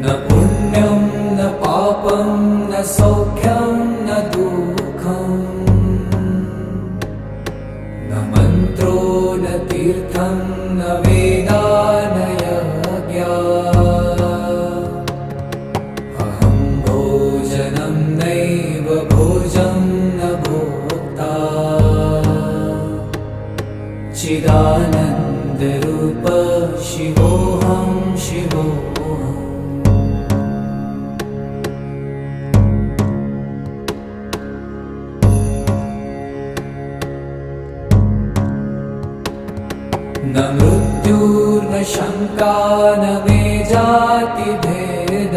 न पुण्यं न पापं न सौख्यं न दुःखं न मन्त्रो न तीर्थं न वेदा न यज्ञा अहं भोजनं नैव भोजं न भोक्ता चिदानन्दरूप शिवोऽहं शिवोऽहम् न मृत्युर्न शङ्का न मे जातिभेद